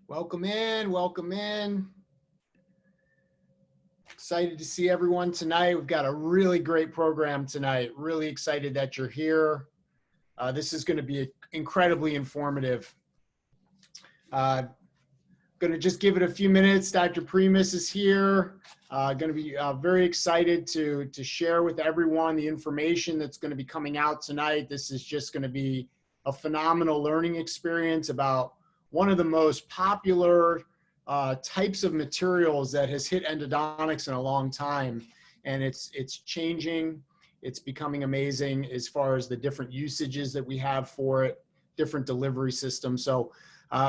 Welcome in, welcome in. Excited to see everyone tonight. We've got a really great program tonight. Really excited that you're here. This is going to be incredibly informative. Going to just give it a few minutes. Dr. Primus is here. Going to be very excited to share with everyone the information that's going to be coming out tonight. This is just going to be a phenomenal learning experience about one of the most popular types of materials that has hit endodontics in a long time. And it's changing. It's becoming amazing as far as the different usages that we have for it, different delivery systems. So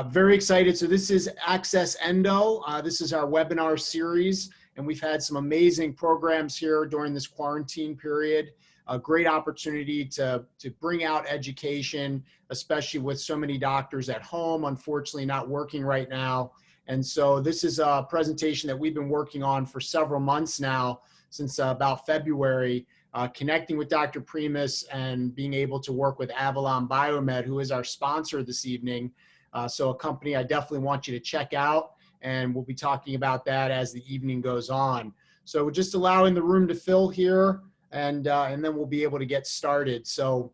very excited. So this is Access Endo. This is our webinar series, and we've had some amazing programs here during this quarantine period. A great opportunity to bring out education, especially with so many doctors at home, unfortunately not working right now. And so this is a presentation that we've been working on for several months now, since about February, connecting with Dr. Primus and being able to work with Avalon Biomed, who is our sponsor this evening. So a company I definitely want you to check out, and we'll be talking about that as the evening goes on. So we're just allowing the room to fill here, and then we'll be able to get started. So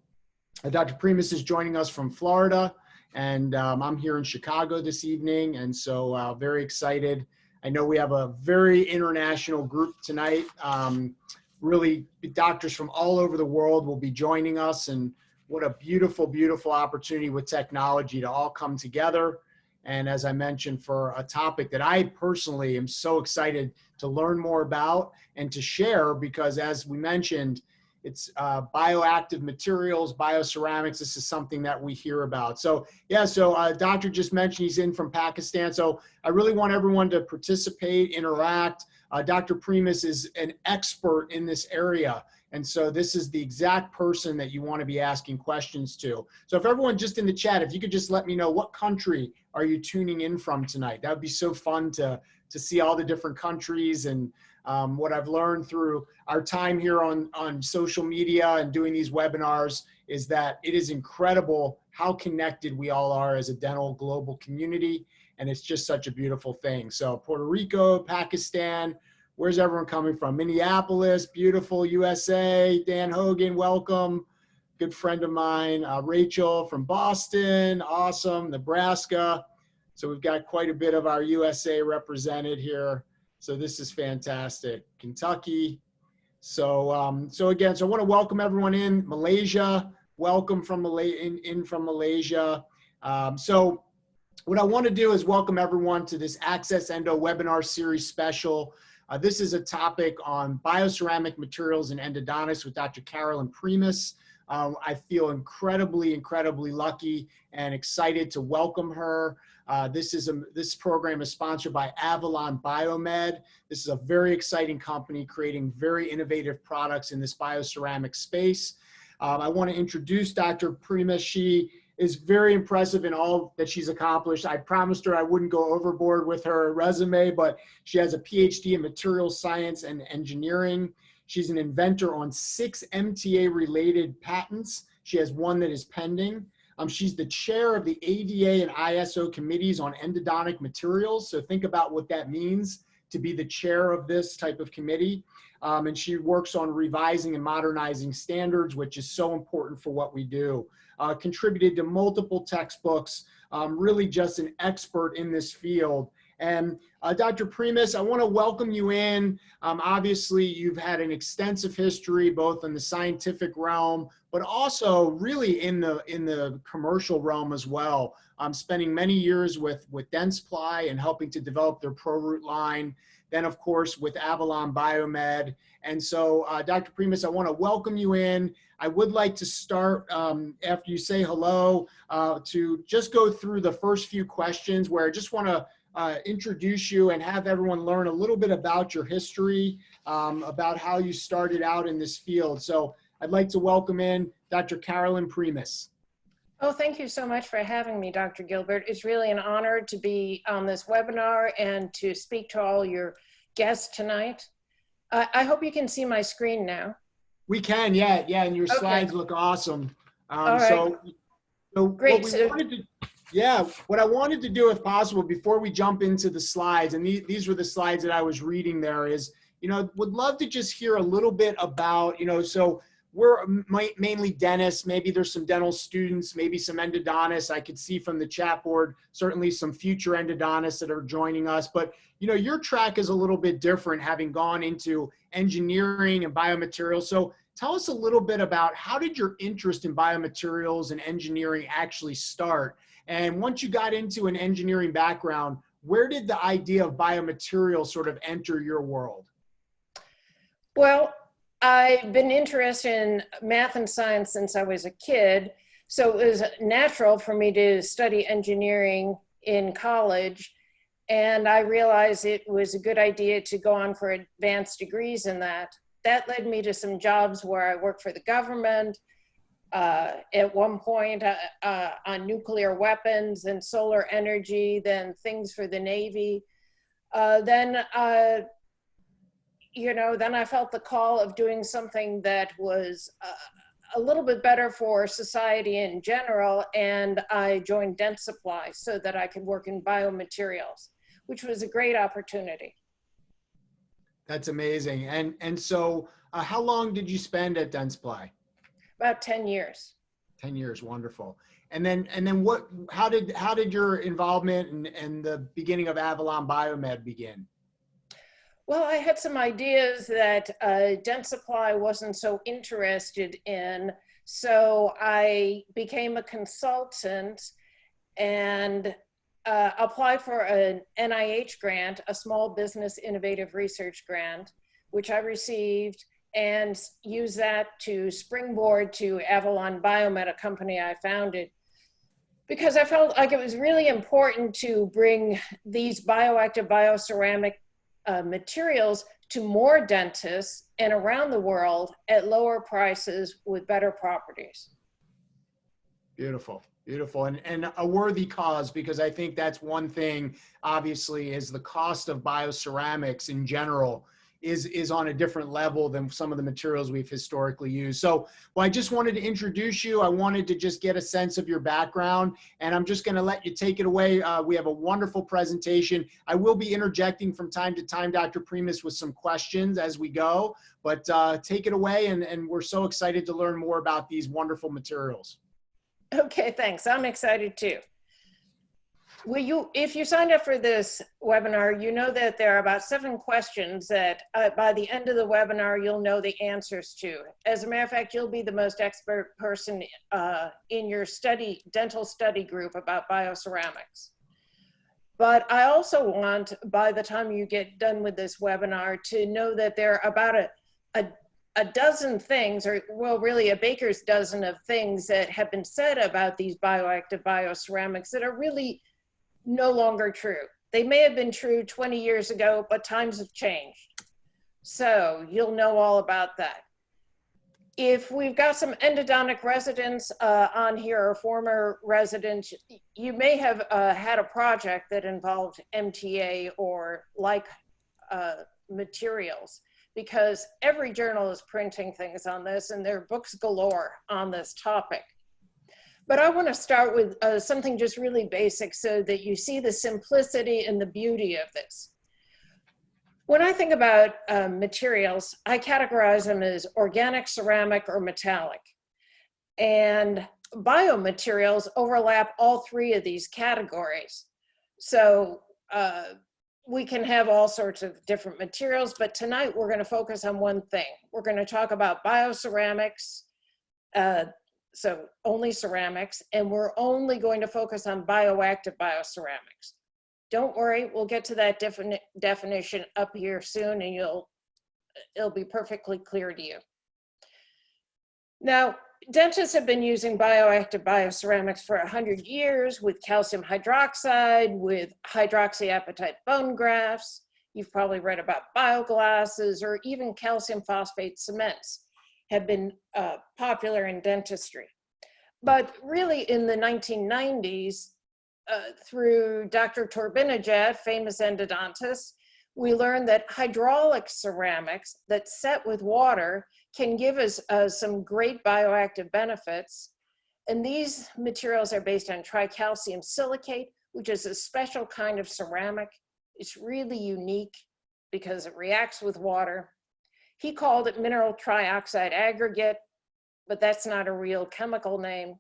Dr. Primus is joining us from Florida, and I'm here in Chicago this evening, and so very excited. I know we have a very international group tonight. Really, doctors from all over the world will be joining us, and what a beautiful, beautiful opportunity with technology to all come together. And as I mentioned, for a topic that I personally am so excited to learn more about and to share, because as we mentioned, it's bioactive materials, bioceramics. This is something that we hear about. So yeah, so doctor just mentioned he's in from Pakistan. So I really want everyone to participate, interact. Dr. Primus is an expert in this area. And so this is the exact person that you want to be asking questions to. So if everyone just in the chat, if you could just let me know what country are you tuning in from tonight? That would be so fun to see all the different countries. And what I've learned through our time here on social media and doing these webinars is that it is incredible how connected we all are as a dental global community. And it's just such a beautiful thing. So Puerto Rico, Pakistan, where's everyone coming from? Minneapolis, beautiful USA. Dan Hogan, welcome. Good friend of mine. Rachel from Boston, awesome. Nebraska. So we've got quite a bit of our USA represented here. So this is fantastic. Kentucky. So so again, so I want to welcome everyone in. Malaysia, welcome from from Malaysia. So what I want to do is welcome everyone to this Access Endo Webinar Series special. This is a topic on bioceramic materials and endodontics with Dr. Carolyn Primus. I feel incredibly, incredibly lucky and excited to welcome her. This program is sponsored by Avalon Biomed. This is a very exciting company creating very innovative products in this bioceramic space. I want to introduce Dr. Primus. She is very impressive in all that she's accomplished. I promised her I wouldn't go overboard with her resume, but she has a PhD in materials science and engineering. She's an inventor on 6 MTA-related patents. She has one that is pending. She's the chair of the ADA and ISO committees on endodontic materials. So think about what that means to be the chair of this type of committee. And she works on revising and modernizing standards, which is so important for what we do. Contributed to multiple textbooks, really just an expert in this field. And Dr. Primus, I want to welcome you in. Obviously, you've had an extensive history, both in the scientific realm, but also really in the commercial realm as well. Spending many years with Dentsply and helping to develop their ProRoot line. Then, of course, with Avalon Biomed. And so, Dr. Primus, I want to welcome you in. I would like to start, after you say hello, to just go through the first few questions where I just want to introduce you and have everyone learn a little bit about your history, about how you started out in this field. So I'd like to welcome in Dr. Carolyn Primus. Oh, thank you so much for having me, Dr. Gilbert. It's really an honor to be on this webinar and to speak to all your guests tonight. I hope you can see my screen now. We can, yeah, and your slides look awesome. All right. So great. Yeah, what I wanted to do, if possible, before we jump into the slides, and these were the slides that I was reading there, is, would love to just hear a little bit about, so we're mainly dentists. Maybe there's some dental students, maybe some endodontists. I could see from the chat board, certainly some future endodontists that are joining us. But, your track is a little bit different, having gone into engineering and biomaterials. So tell us a little bit about, how did your interest in biomaterials and engineering actually start? And once you got into an engineering background, where did the idea of biomaterials sort of enter your world? Well, I've been interested in math and science since I was a kid, so it was natural for me to study engineering in college. And I realized it was a good idea to go on for advanced degrees in that. That led me to some jobs where I worked for the government, at one point on nuclear weapons and solar energy, then things for the Navy. Then I felt the call of doing something that was a little bit better for society in general, and I joined Dent Supply so that I could work in biomaterials, which was a great opportunity. That's amazing. And so how long did you spend at Dent Supply? About 10 years. 10 years, wonderful. And then how did your involvement and the beginning of Avalon Biomed begin? Well, I had some ideas that Dent Supply wasn't so interested in, so I became a consultant and applied for an NIH grant, a Small Business Innovative Research Grant, which I received, and use that to springboard to Avalon Biomed, a company I founded, because I felt like it was really important to bring these bioactive bioceramic materials to more dentists and around the world at lower prices with better properties. Beautiful, beautiful, and a worthy cause, because I think that's one thing, obviously, is the cost of bioceramics in general is on a different level than some of the materials we've historically used. So, well, I just wanted to introduce you. I wanted to just get a sense of your background, and I'm just going to let you take it away. We have a wonderful presentation. I will be interjecting from time to time, Dr. Primus, with some questions as we go, but take it away, and we're so excited to learn more about these wonderful materials. Okay, thanks. I'm excited too. If you signed up for this webinar, you know that there are about 7 questions that by the end of the webinar, you'll know the answers to. As a matter of fact, you'll be the most expert person in your dental study group about bioceramics. But I also want, by the time you get done with this webinar, to know that there are about a dozen things, or well, really a baker's dozen of things that have been said about these bioactive bioceramics that are really no longer true. They may have been true 20 years ago, but times have changed. So you'll know all about that. If we've got some endodontic residents on here, or former residents, you may have had a project that involved MTA or like materials, because every journal is printing things on this, and there are books galore on this topic. But I want to start with something just really basic so that you see the simplicity and the beauty of this. When I think about materials, I categorize them as organic, ceramic, or metallic. And biomaterials overlap all 3 of these categories. So we can have all sorts of different materials, but tonight we're going to focus on one thing. We're going to talk about bioceramics, so only ceramics, and we're only going to focus on bioactive bioceramics. Don't worry, we'll get to that definition up here soon, and it'll be perfectly clear to you. Now, dentists have been using bioactive bioceramics for 100 years with calcium hydroxide, with hydroxyapatite bone grafts. You've probably read about bioglasses, or even calcium phosphate cements have been popular in dentistry. But really in the 1990s, through Dr. Turbinajad, famous endodontist, we learned that hydraulic ceramics that set with water can give us some great bioactive benefits. And these materials are based on tricalcium silicate, which is a special kind of ceramic. It's really unique because it reacts with water. He called it mineral trioxide aggregate, but that's not a real chemical name.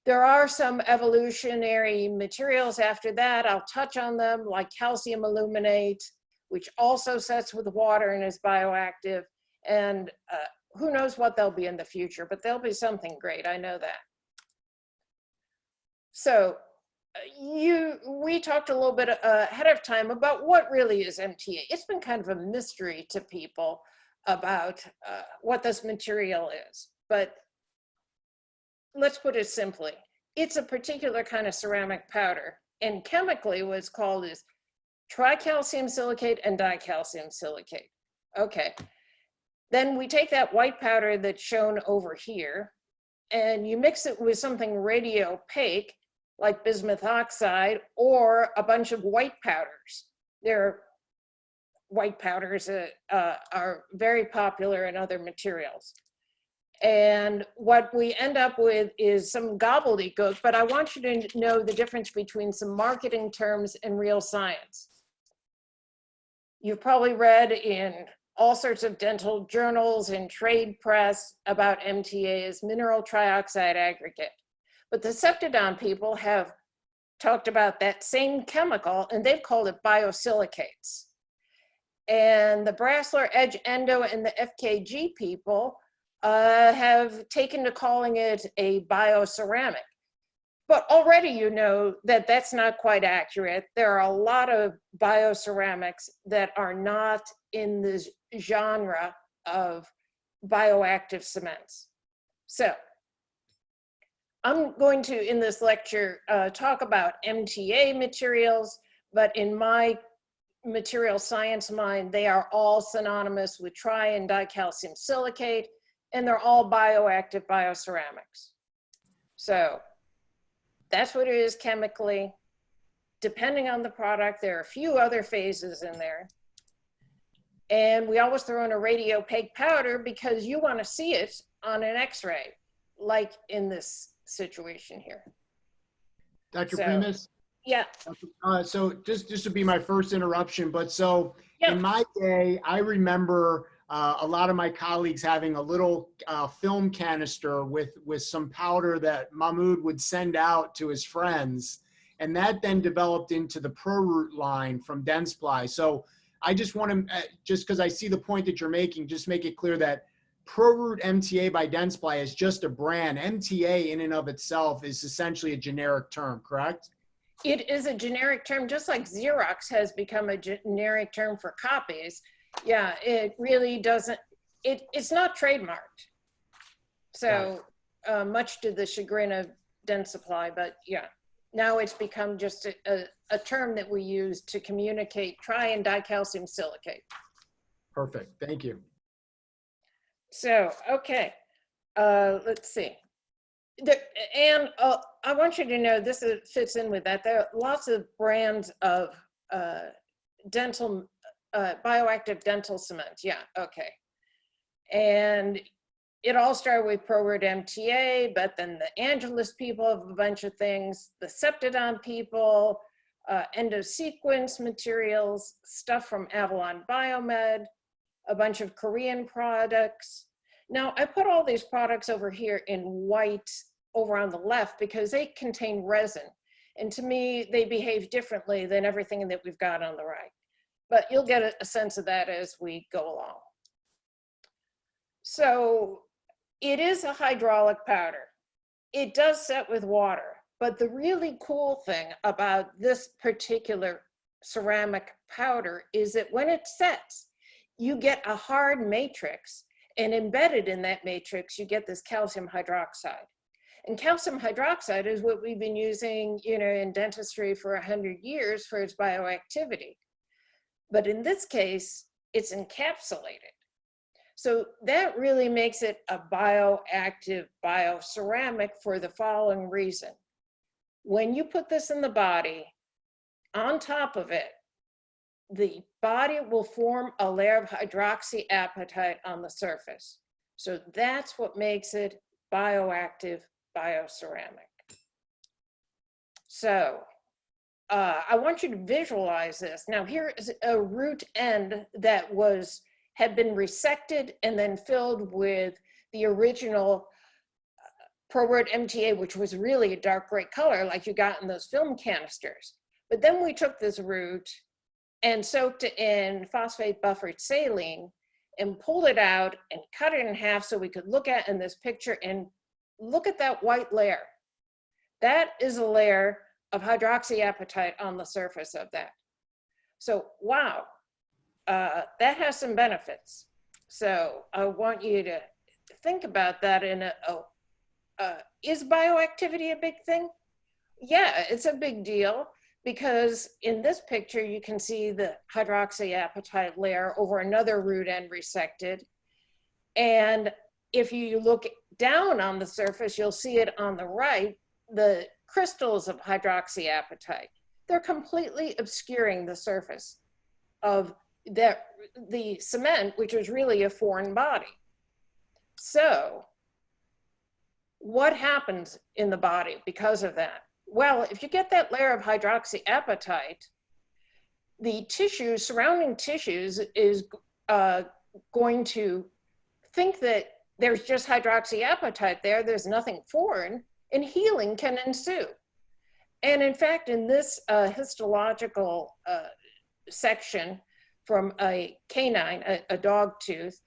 There are some evolutionary materials after that. I'll touch on them, like calcium aluminate, which also sets with water and is bioactive. And who knows what they'll be in the future, but they'll be something great, I know that. So we talked a little bit ahead of time about what really is MTA. It's been kind of a mystery to people about what this material is, but let's put it simply. It's a particular kind of ceramic powder, and chemically what's called is tricalcium silicate and dicalcium silicate. Okay, then we take that white powder that's shown over here, and you mix it with something radiopaque, like bismuth oxide, or a bunch of white powders. There are white powders that are very popular in other materials. And what we end up with is some gobbledygook, but I want you to know the difference between some marketing terms and real science. You've probably read in all sorts of dental journals and trade press about MTA as mineral trioxide aggregate. But the Septodon people have talked about that same chemical, and they've called it biosilicates. And the Brasler, Edge Endo, and the FKG people have taken to calling it a bioceramic. But already you know that that's not quite accurate. There are a lot of bioceramics that are not in this genre of bioactive cements. So I'm going to, in this lecture, talk about MTA materials, but in my material science mind, they are all synonymous with tri and dicalcium silicate, and they're all bioactive bioceramics. So that's what it is chemically. Depending on the product, there are a few other phases in there. And we always throw in a radiopaque powder because you want to see it on an X-ray, like in this situation here. Dr. Primus? Yeah. So just to be my first interruption, but so Yeah. in my day, I remember a lot of my colleagues having a little film canister with some powder that Mahmoud would send out to his friends. And that then developed into the ProRoot line from Dentsply. So I just want to, just because I see the point that you're making, just make it clear that ProRoot MTA by Dentsply is just a brand. MTA in and of itself is essentially a generic term, correct? It is a generic term, just like Xerox has become a generic term for copies. Yeah, it really doesn't, it's not trademarked. So much to the chagrin of Dentsply, but yeah, now it's become just a term that we use to communicate tri and dicalcium silicate. Perfect, thank you. So, okay, let's see. And I want you to know this fits in with that. There are lots of brands of bioactive dental cement. Yeah, okay. And it all started with ProRoot MTA, but then the Angelus people have a bunch of things, the Septodon people, endosequence materials, stuff from Avalon Biomed, a bunch of Korean products. Now, I put all these products over here in white over on the left because they contain resin. And to me, they behave differently than everything that we've got on the right. But you'll get a sense of that as we go along. So it is a hydraulic powder. It does set with water. But the really cool thing about this particular ceramic powder is that when it sets, you get a hard matrix, and embedded in that matrix, you get this calcium hydroxide. And calcium hydroxide is what we've been using, in dentistry for 100 years for its bioactivity. But in this case, it's encapsulated. So that really makes it a bioactive bioceramic for the following reason. When you put this in the body, on top of it, the body will form a layer of hydroxyapatite on the surface. So that's what makes it bioactive Bioceramic. So I want you to visualize this. Now here is a root end that had been resected and then filled with the original ProRoot MTA, which was really a dark gray color like you got in those film canisters. But then we took this root and soaked it in phosphate buffered saline and pulled it out and cut it in half so we could look at in this picture and look at that white layer. That is a layer of hydroxyapatite on the surface of that. So, wow, that has some benefits. So I want you to think about that in is bioactivity a big thing? Yeah, it's a big deal because in this picture, you can see the hydroxyapatite layer over another root end resected. And if you look down on the surface, you'll see it on the right, the crystals of hydroxyapatite. They're completely obscuring the surface of the cement, which is really a foreign body. So what happens in the body because of that? Well, if you get that layer of hydroxyapatite, the tissues, surrounding tissues is going to think that there's just hydroxyapatite there, there's nothing foreign, and healing can ensue. And in fact, in this histological section from a canine, a dog tooth,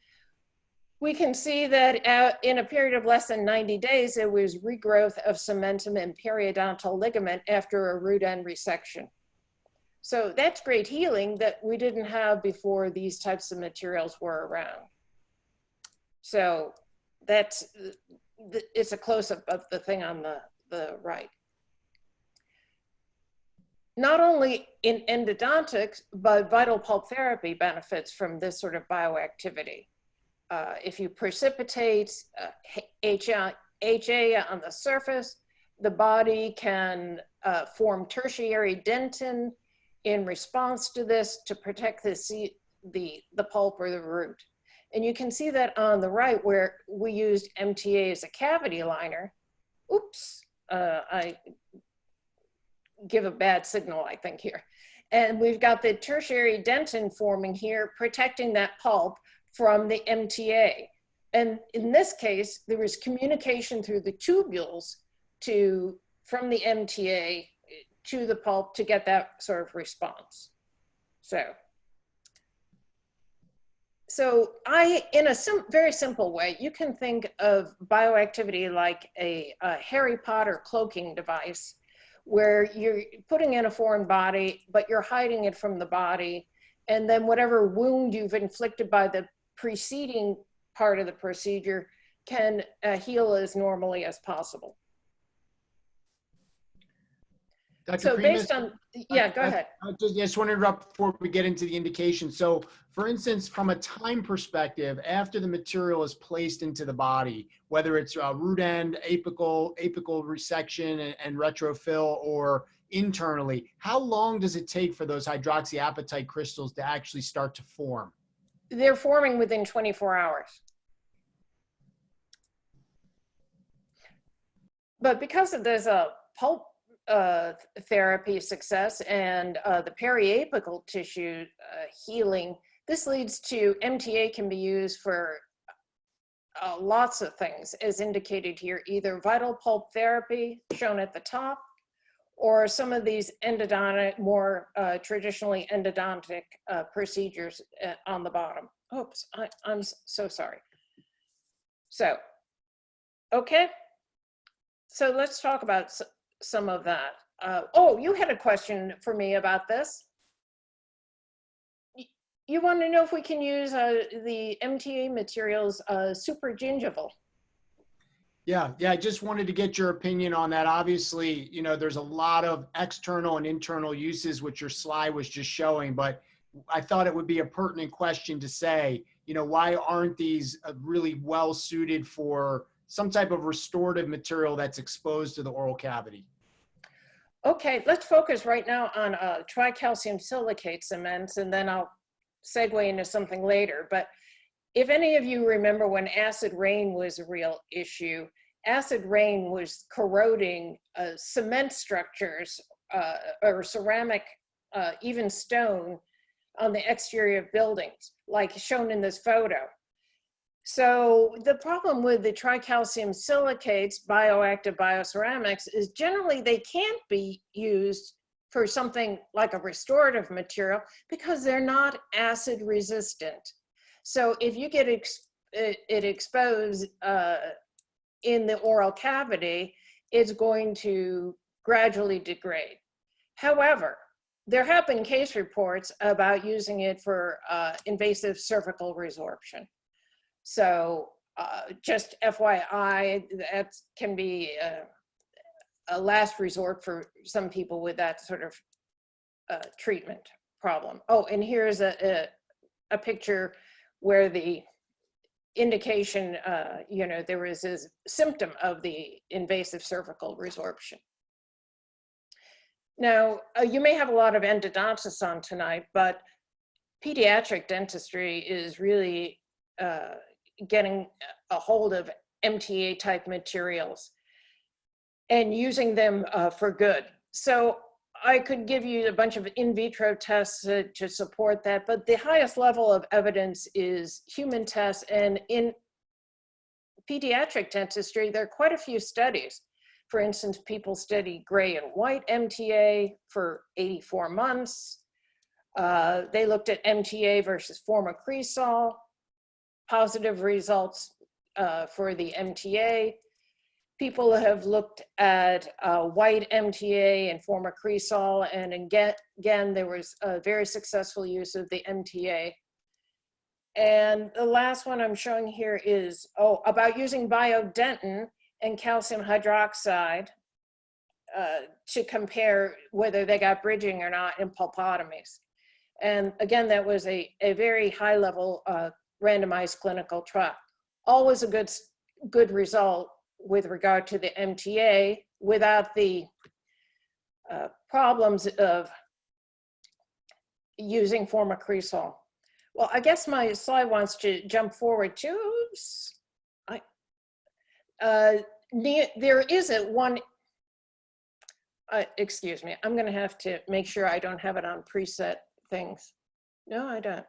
we can see that in a period of less than 90 days, there was regrowth of cementum and periodontal ligament after a root end resection. So that's great healing that we didn't have before these types of materials were around. So it's a close-up of the thing on the right. Not only in endodontics, but vital pulp therapy benefits from this sort of bioactivity. If you precipitate HA on the surface, the body can form tertiary dentin in response to this to protect the pulp or the root. And you can see that on the right where we used MTA as a cavity liner. Oops, I give a bad signal, I think, here. And we've got the tertiary dentin forming here, protecting that pulp from the MTA. And in this case, there was communication through the tubules from the MTA to the pulp to get that sort of response. So in a very simple way, you can think of bioactivity like a Harry Potter cloaking device where you're putting in a foreign body, but you're hiding it from the body. And then whatever wound you've inflicted by the preceding part of the procedure can heal as normally as possible. Dr. So Primus, based on, yeah, go ahead. I just want to interrupt before we get into the indication. So for instance, from a time perspective, after the material is placed into the body, whether it's root end, apical resection and retrofill, or internally, how long does it take for those hydroxyapatite crystals to actually start to form? They're forming within 24 hours. But because there's a pulp therapy success and the periapical tissue healing, this leads to MTA can be used for lots of things as indicated here, either vital pulp therapy shown at the top, or some of these endodontic, more traditionally endodontic procedures on the bottom. Oops, I'm so sorry. So, okay. So let's talk about some of that. Oh, you had a question for me about this. You want to know if we can use the MTA materials super gingival. Yeah, I just wanted to get your opinion on that. Obviously, you know, there's a lot of external and internal uses, which your slide was just showing, but I thought it would be a pertinent question to say, you know, why aren't these really well suited for some type of restorative material that's exposed to the oral cavity? Okay, let's focus right now on tricalcium silicate cements, and then I'll segue into something later. But if any of you remember when acid rain was a real issue, acid rain was corroding cement structures or ceramic, even stone on the exterior of buildings, like shown in this photo. So the problem with the tricalcium silicates, bioactive bioceramics, is generally they can't be used for something like a restorative material because they're not acid resistant. So if you get it exposed in the oral cavity, it's going to gradually degrade. However, there have been case reports about using it for invasive cervical resorption. So just FYI, that can be a last resort for some people with that sort of treatment problem. Oh, and here's a picture where the indication, you know, there was a symptom of the invasive cervical resorption. Now, you may have a lot of endodontists on tonight, but pediatric dentistry is really getting a hold of MTA type materials and using them for good. So I could give you a bunch of in vitro tests to support that, but the highest level of evidence is human tests. And in pediatric dentistry, there are quite a few studies. For instance, people study gray and white MTA for 84 months. They looked at MTA versus formocresol, positive results for the MTA. People have looked at white MTA and formocresol, and again, there was a very successful use of the MTA. And the last one I'm showing here is, about using biodentin and calcium hydroxide to compare whether they got bridging or not in pulpotomies. And again, that was a very high level randomized clinical trial. Always a good result with regard to the MTA without the problems of using formocresol. Well, I guess my slide wants to jump forward too. Oops. There is one, excuse me, I'm gonna have to make sure I don't have it on preset things. No, I don't.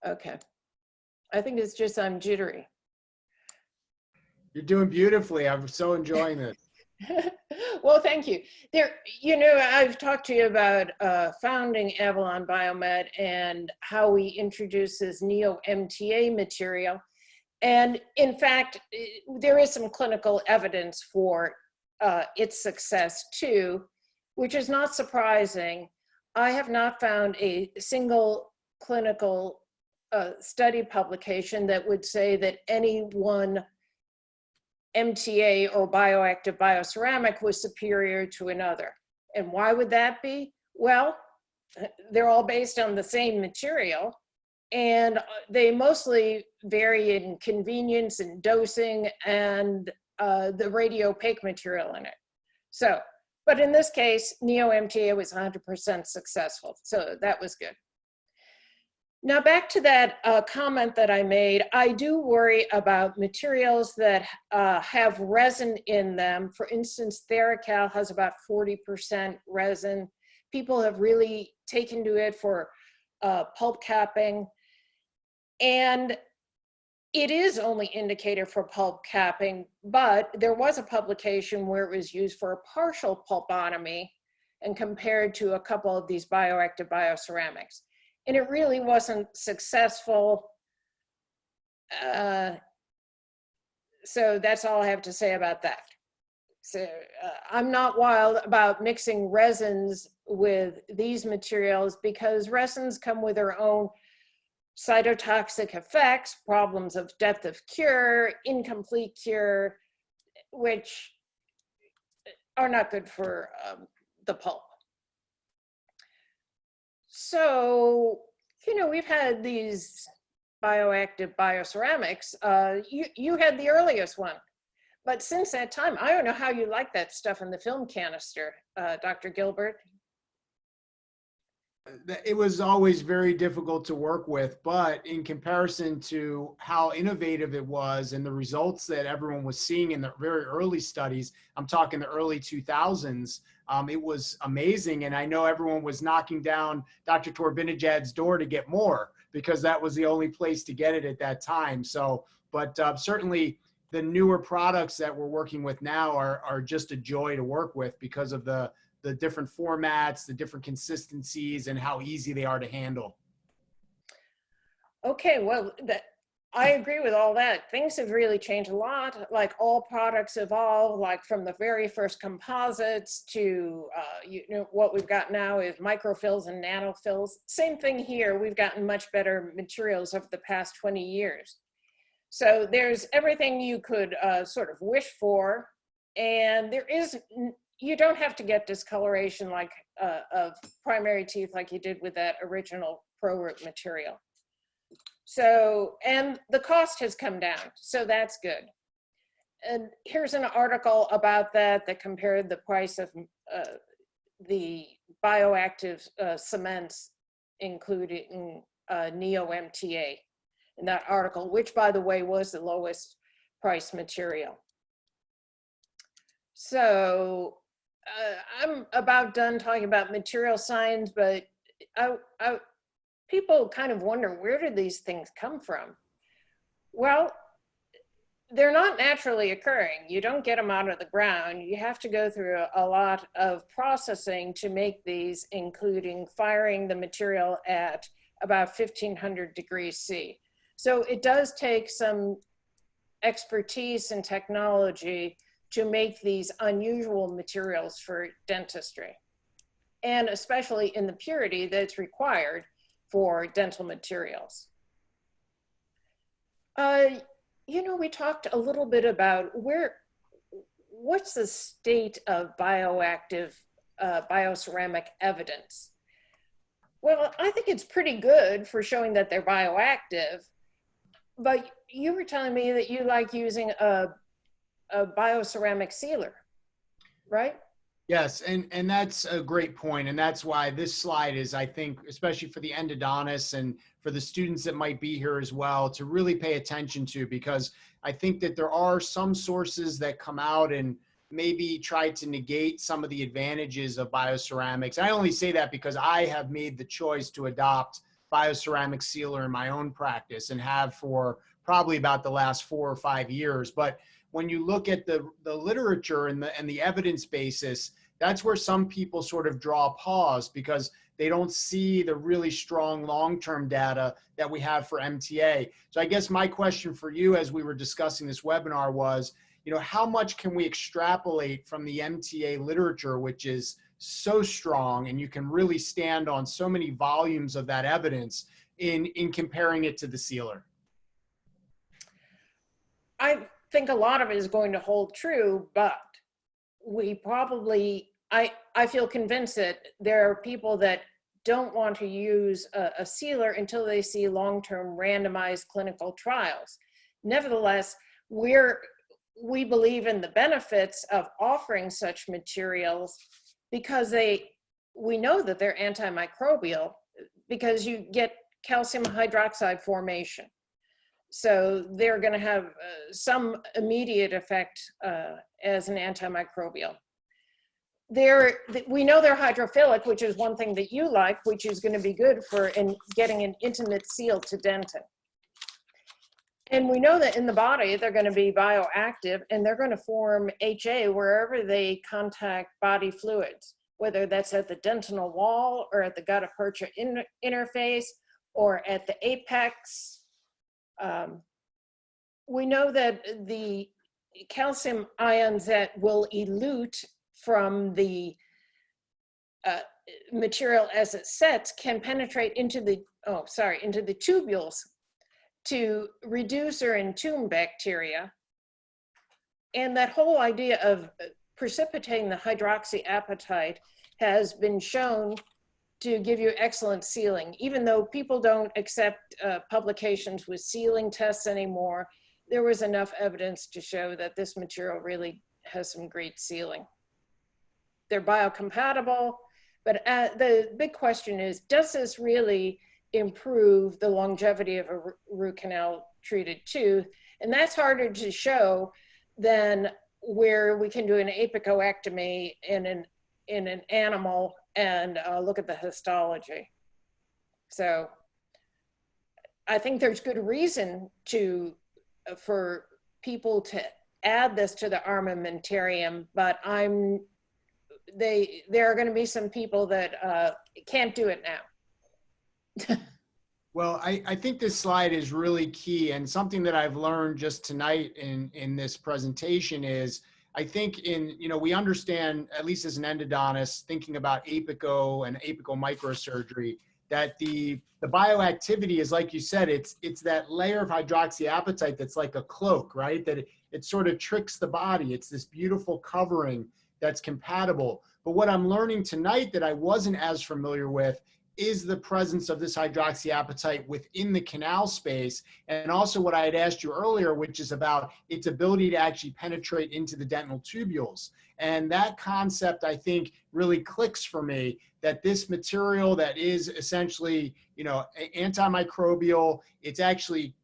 Okay. I think it's just I'm jittery. You're doing beautifully. I'm so enjoying this. Well, thank you. You know, I've talked to you about founding Avalon Biomed and how we introduced this neo-MTA material. And in fact, there is some clinical evidence for its success too, which is not surprising. I have not found a single clinical study publication that would say that any one MTA or bioactive bioceramic was superior to another. And why would that be? Well, they're all based on the same material, and they mostly vary in convenience and dosing and the radiopaque material in it. So, but in this case, neo-MTA was 100% successful, so that was good. Now back to that comment that I made, I do worry about materials that have resin in them. For instance, Theracal has about 40% resin. People have really taken to it for pulp capping. And it is only indicated for pulp capping, but there was a publication where it was used for a partial pulpotomy and compared to a couple of these bioactive bioceramics. And it really wasn't successful. So that's all I have to say about that. So I'm not wild about mixing resins with these materials because resins come with their own cytotoxic effects, problems of depth of cure, incomplete cure, which are not good for the pulp. So, you know, we've had these bioactive bioceramics. You had the earliest one, but since that time, I don't know how you like that stuff in the film canister, Dr. Gilbert. It was always very difficult to work with, but in comparison to how innovative it was and the results that everyone was seeing in the very early studies, I'm talking the early 2000s, it was amazing. And I know everyone was knocking down Dr. Torbinijad's door to get more because that was the only place to get it at that time. So, but certainly the newer products that we're working with now are just a joy to work with because of the different formats, the different consistencies, and how easy they are to handle. Okay, well, I agree with all that. Things have really changed a lot. Like all products evolve, like from the very first composites to what we've got now is microfills and nanofills. Same thing here. We've gotten much better materials over the past 20 years. So there's everything you could sort of wish for, and you don't have to get discoloration like of primary teeth like you did with that original ProRoot material. So, and the cost has come down, so that's good. And here's an article about that compared the price of the bioactive cements, including Neo-MTA in that article, which by the way was the lowest price material. So I'm about done talking about material science, but people kind of wonder, where did these things come from? Well, they're not naturally occurring. You don't get them out of the ground. You have to go through a lot of processing to make these, including firing the material at about 1500 degrees C. So it does take some expertise and technology to make these unusual materials for dentistry, and especially in the purity that's required for dental materials. We talked a little bit about what's the state of bioactive bioceramic evidence? Well, I think it's pretty good for showing that they're bioactive, but you were telling me that you like using a bioceramic sealer, right? Yes, and that's a great point, and that's why this slide is, I think, especially for the endodontists and for the students that might be here as well, to really pay attention to, because I think that there are some sources that come out and maybe try to negate some of the advantages of bioceramics. I only say that because I have made the choice to adopt bioceramic sealer in my own practice and have for probably about the last 4 or 5 years. But when you look at the literature and the evidence basis, that's where some people sort of draw a pause because they don't see the really strong long-term data that we have for MTA. So I guess my question for you as we were discussing this webinar was, how much can we extrapolate from the MTA literature, which is so strong and you can really stand on so many volumes of that evidence in comparing it to the sealer? I think a lot of it is going to hold true, but we probably, I feel convinced that there are people that don't want to use a sealer until they see long-term randomized clinical trials. Nevertheless, we believe in the benefits of offering such materials because we know that they're antimicrobial because you get calcium hydroxide formation. So they're going to have some immediate effect as an antimicrobial. We know they're hydrophilic, which is one thing that you like, which is going to be good for getting an intimate seal to dentin. And we know that in the body, they're going to be bioactive and they're going to form HA wherever they contact body fluids, whether that's at the dentinal wall or at the gutta-percha interface or at the apex. We know that the calcium ions that will elute from the material as it sets can penetrate into the tubules to reduce or entomb bacteria. And that whole idea of precipitating the hydroxyapatite has been shown to give you excellent sealing. Even though people don't accept publications with sealing tests anymore, there was enough evidence to show that this material really has some great sealing. They're biocompatible. But the big question is, does this really improve the longevity of a root canal treated tooth? And that's harder to show than where we can do an apicoectomy in an animal and look at the histology. So I think there's good reason for people to add this to the armamentarium, but there are going to be some people that can't do it now. Well, I think this slide is really key, and something that I've learned just tonight in this presentation is, I think we understand, at least as an endodontist, thinking about apico and apical microsurgery, that the bioactivity is, like you said, it's that layer of hydroxyapatite that's like a cloak, right? That it sort of tricks the body. It's this beautiful covering that's compatible. But what I'm learning tonight that I wasn't as familiar with is the presence of this hydroxyapatite within the canal space. And also what I had asked you earlier, which is about its ability to actually penetrate into the dental tubules. And that concept, I think, really clicks for me, that this material that is essentially, antimicrobial, it's actually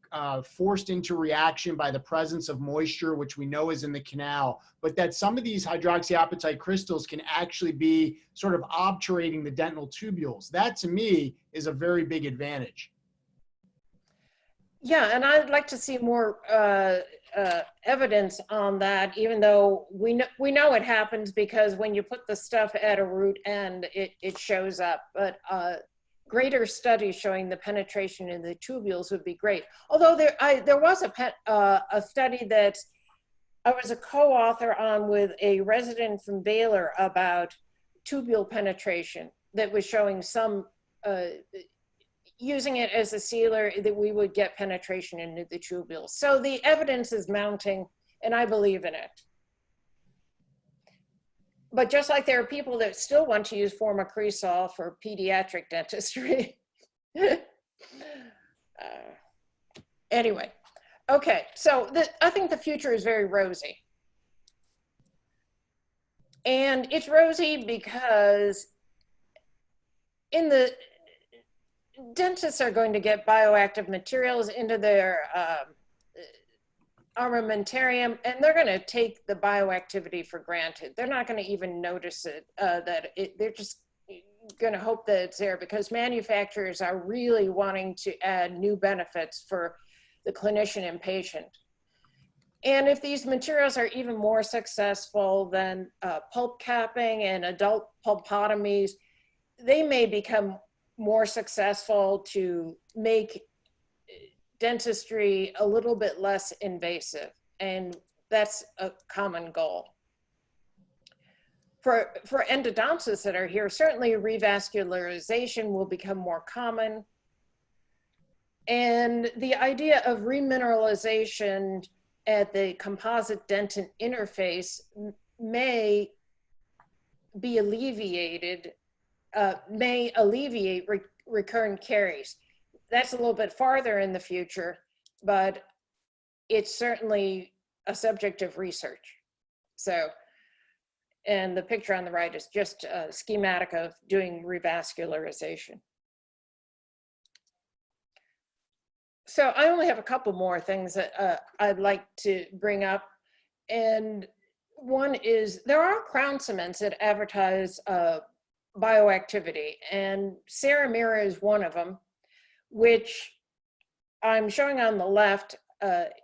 forced into reaction by the presence of moisture, which we know is in the canal, but that some of these hydroxyapatite crystals can actually be sort of obturating the dental tubules. That, to me, is a very big advantage. Yeah, and I'd like to see more evidence on that, even though we know it happens, because when you put the stuff at a root end, it shows up. But greater studies showing the penetration in the tubules would be great. Although there was a study that I was a co-author on with a resident from Baylor about tubule penetration that was showing some, using it as a sealer, that we would get penetration into the tubules. So the evidence is mounting, and I believe in it. But just like there are people that still want to use formicresol for pediatric dentistry. Anyway, okay, so I think the future is very rosy. And it's rosy because dentists are going to get bioactive materials into their armamentarium, and they're going to take the bioactivity for granted. They're not going to even notice it, they're just going to hope that it's there, because manufacturers are really wanting to add new benefits for the clinician and patient. And if these materials are even more successful than pulp capping and adult pulpotomies, they may become more successful to make dentistry a little bit less invasive, and that's a common goal. For endodontists that are here, certainly revascularization will become more common, and the idea of remineralization at the composite dentin interface may be alleviated, may alleviate recurrent caries. That's a little bit farther in the future, but it's certainly a subject of research. So, and the picture on the right is just a schematic of doing revascularization. So I only have a couple more things that I'd like to bring up. And one is, there are crown cements that advertise bioactivity, and Ceramira is one of them, which I'm showing on the left,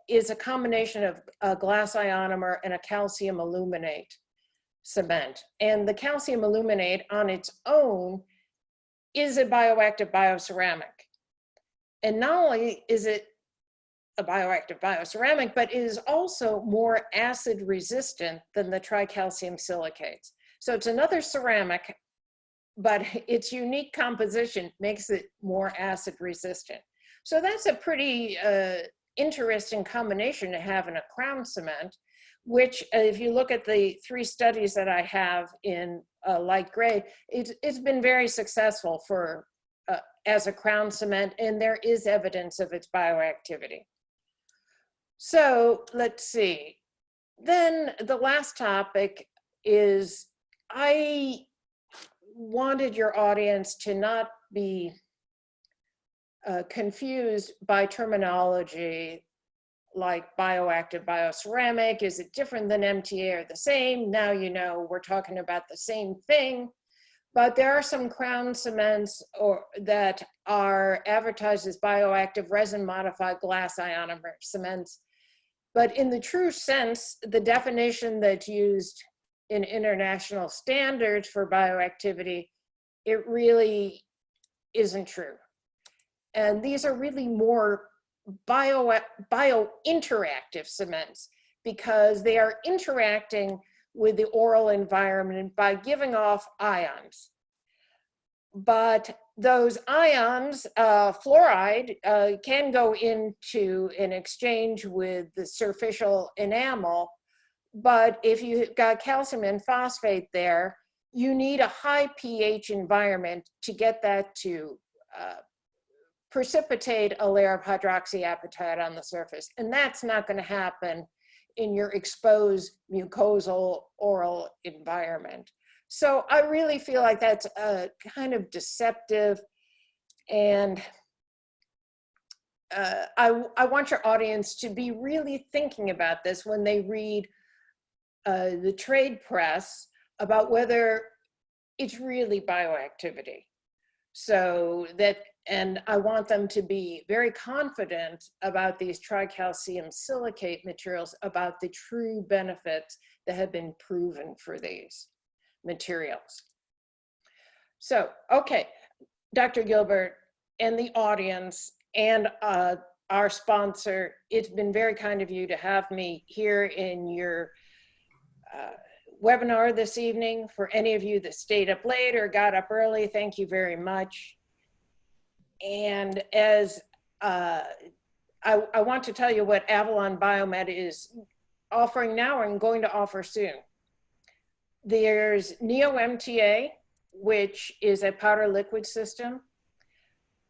is a combination of a glass ionomer and a calcium aluminate cement. And the calcium aluminate on its own is a bioactive bioceramic. And not only is it a bioactive bioceramic, but it is also more acid resistant than the tricalcium silicates. So it's another ceramic, but its unique composition makes it more acid resistant. So that's a pretty interesting combination to have in a crown cement, which if you look at the 3 studies that I have in light gray, it's been very successful for as a crown cement, and there is evidence of its bioactivity. So let's see. Then the last topic is, I wanted your audience to not be confused by terminology like bioactive, bioceramic. Is it different than MTA or the same? Now you know we're talking about the same thing. But there are some crown cements that are advertised as bioactive resin modified glass ionomer cements. But in the true sense, the definition that's used in international standards for bioactivity, it really isn't true. And these are really more bio-interactive cements because they are interacting with the oral environment by giving off ions. But those ions, fluoride, can go into an exchange with the superficial enamel. But if you've got calcium and phosphate there, you need a high pH environment to get that to precipitate a layer of hydroxyapatite on the surface. And that's not going to happen in your exposed mucosal oral environment. So I really feel like that's kind of deceptive. And I want your audience to be really thinking about this when they read the trade press about whether it's really bioactivity. So that, and I want them to be very confident about these tricalcium silicate materials, about the true benefits that have been proven for these materials. So, okay, Dr. Gilbert and the audience and our sponsor, it's been very kind of you to have me here in your webinar this evening. For any of you that stayed up late or got up early, thank you very much. And as I want to tell you what Avalon Biomed is offering now and going to offer soon. There's Neo-MTA, which is a powder liquid system.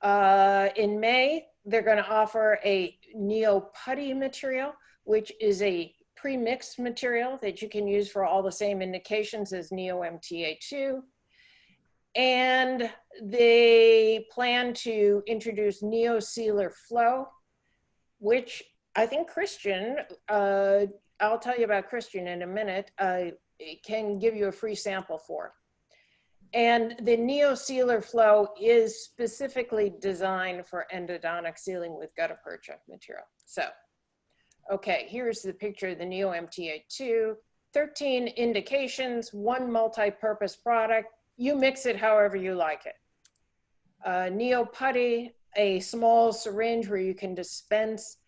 In May, they're going to offer a Neo-Putty material, which is a pre-mixed material that you can use for all the same indications as Neo-MTA2. And they plan to introduce Neo-Sealer Flow, which I think Christian, I'll tell you about Christian in a minute, can give you a free sample for. And the Neo-Sealer Flow is specifically designed for endodontic sealing with gutta-percha material. So, okay, here's the picture of the Neo-MTA2, 13 indications, one multi-purpose product. You mix it however you like it. Neo-Putty, a small syringe where you can dispense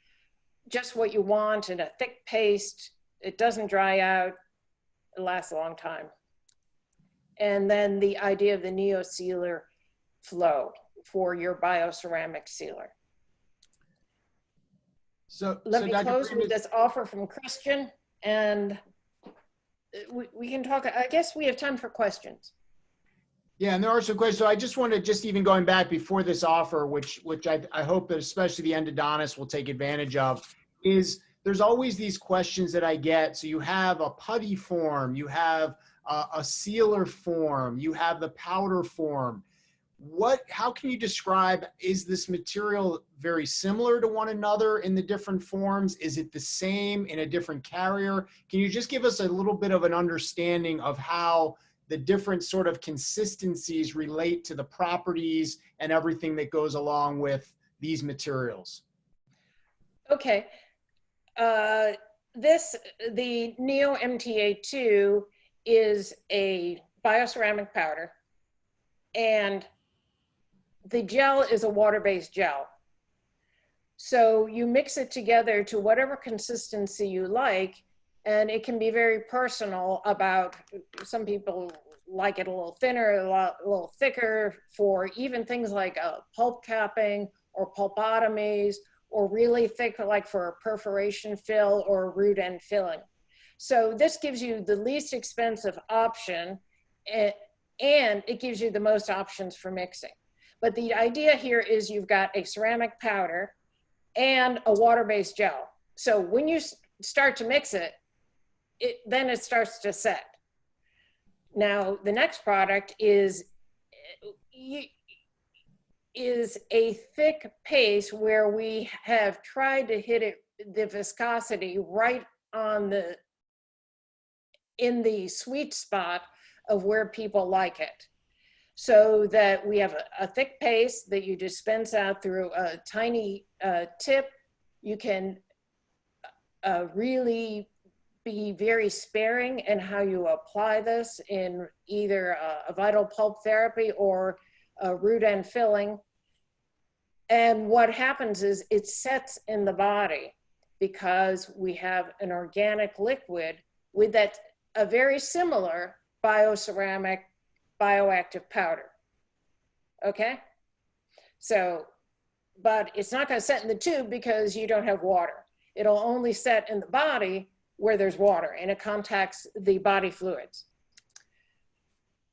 just what you want in a thick paste. It doesn't dry out. It lasts a long time. And then the idea of the Neo-Sealer Flow for your bioceramic sealer. So let me Dr. close Primus, with this offer from Christian, and we can talk. I guess we have time for questions. Yeah, and there are some questions. So I just want to just even going back before this offer, which I hope that especially the endodontists will take advantage of, is there's always these questions that I get. So you have a putty form, you have a sealer form, you have the powder form. How can you describe, is this material very similar to one another in the different forms? Is it the same in a different carrier? Can you just give us a little bit of an understanding of how the different sort of consistencies relate to the properties and everything that goes along with these materials? Okay. The Neo-MTA2 is a bioceramic powder, and the gel is a water-based gel. So you mix it together to whatever consistency you like, and it can be very personal about, some people like it a little thinner, a little thicker for even things like pulp capping or pulpotomies, or really thick like for a perforation fill or root end filling. So this gives you the least expensive option, and it gives you the most options for mixing. But the idea here is you've got a ceramic powder and a water-based gel. So when you start to mix it, then it starts to set. Now, the next product is a thick paste where we have tried to hit it, the viscosity right on in the sweet spot of where people like it. So that we have a thick paste that you dispense out through a tiny tip. You can really be very sparing in how you apply this in either a vital pulp therapy or a root end filling. And what happens is it sets in the body because we have an organic liquid with that a very similar bioceramic bioactive powder. Okay? So, but it's not going to set in the tube because you don't have water. It'll only set in the body where there's water and it contacts the body fluids.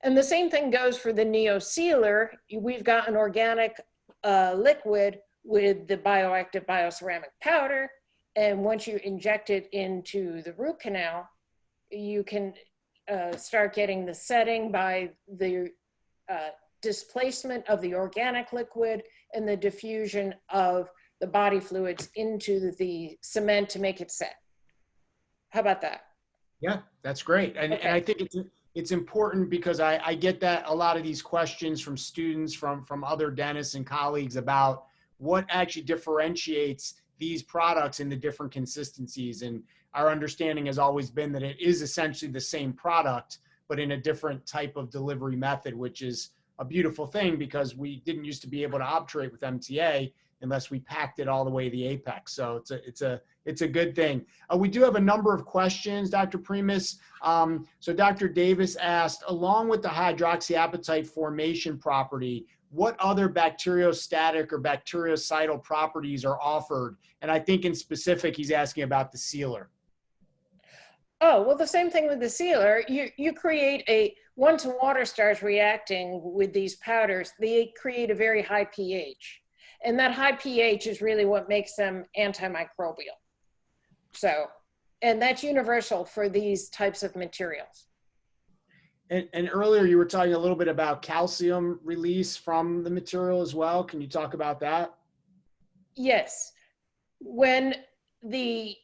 And the same thing goes for the Neo Sealer. We've got an organic liquid with the bioactive bioceramic powder. And once you inject it into the root canal, you can start getting the setting by the displacement of the organic liquid and the diffusion of the body fluids into the cement to make it set. How about that? Yeah, that's great. And, Okay. and I think it's important because I get that a lot of these questions from students, from other dentists and colleagues about what actually differentiates these products in the different consistencies. And our understanding has always been that it is essentially the same product, but in a different type of delivery method, which is a beautiful thing because we didn't used to be able to obturate with MTA unless we packed it all the way to the apex. So it's a good thing. We do have a number of questions, Dr. Primus. So Dr. Davis asked, along with the hydroxyapatite formation property, what other bacteriostatic or bactericidal properties are offered? And I think in specific, he's asking about the sealer. Oh, well, the same thing with the sealer. You create once water starts reacting with these powders, they create a very high pH. And that high pH is really what makes them antimicrobial. So, and that's universal for these types of materials. And earlier you were talking a little bit about calcium release from the material as well. Can you talk about that? Yes. When the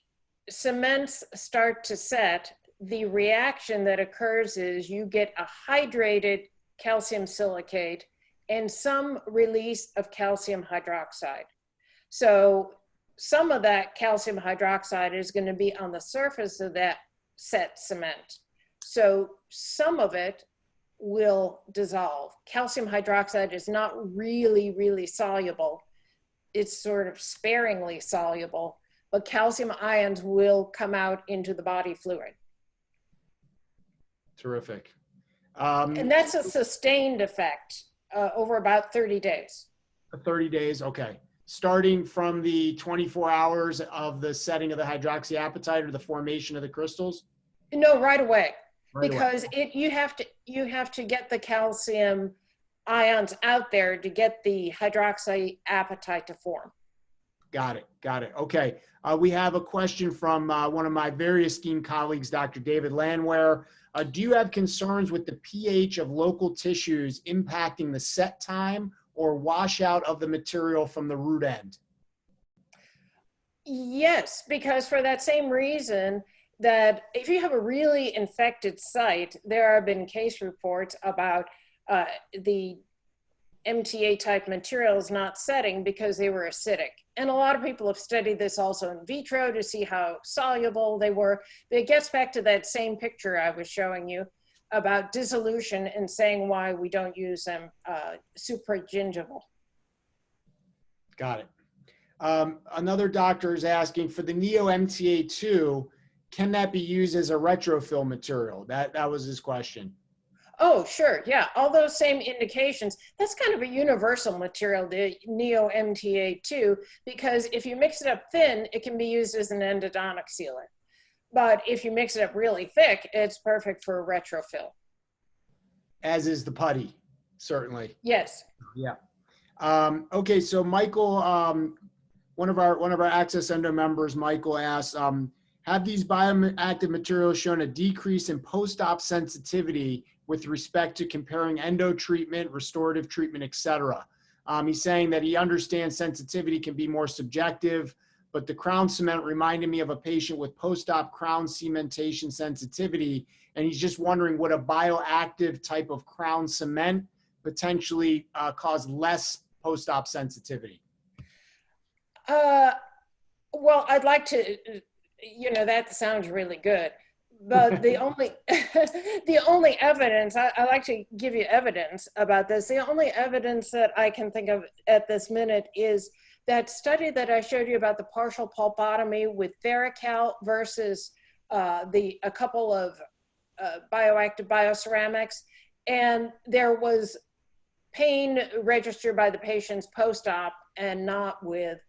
cements start to set, the reaction that occurs is you get a hydrated calcium silicate and some release of calcium hydroxide. So some of that calcium hydroxide is going to be on the surface of that set cement. So some of it will dissolve. Calcium hydroxide is not really, really soluble. It's sort of sparingly soluble, but calcium ions will come out into the body fluid. Terrific. And that's a sustained effect over about 30 days. 30 days, okay. Starting from the 24 hours of the setting of the hydroxyapatite or the formation of the crystals? No, right away. Right because away. you have to get the calcium ions out there to get the hydroxyapatite to form. Got it. Got it. Okay. We have a question from one of my very esteemed colleagues, Dr. David Landwehr. Do you have concerns with the pH of local tissues impacting the set time or washout of the material from the root end? Yes, because for that same reason that if you have a really infected site, there have been case reports about the MTA type materials not setting because they were acidic. And a lot of people have studied this also in vitro to see how soluble they were. But it gets back to that same picture I was showing you about dissolution and saying why we don't use them supragingival. Got it. Another doctor is asking for the Neo MTA2, can that be used as a retrofill material? That was his question. Oh, sure. Yeah. All those same indications. That's kind of a universal material, the Neo MTA2, because if you mix it up thin, it can be used as an endodontic sealer. But if you mix it up really thick, it's perfect for a retrofill. As is the putty, certainly. Yes. Yeah. Okay. So Michael, one of our Access Endo members, Michael asks, Have these bioactive materials shown a decrease in post-op sensitivity with respect to comparing endo treatment, restorative treatment, et cetera? He's saying that he understands sensitivity can be more subjective, but the crown cement reminded me of a patient with post-op crown cementation sensitivity, and he's just wondering, would a bioactive type of crown cement potentially cause less post-op sensitivity? Well, I'd like to, that sounds really good. But the only, the only evidence, I like to give you evidence about this. The only evidence that I can think of at this minute is that study that I showed you about the partial pulpotomy with Theracal versus a couple of bioactive bioceramics. And there was pain registered by the patients post-op and not with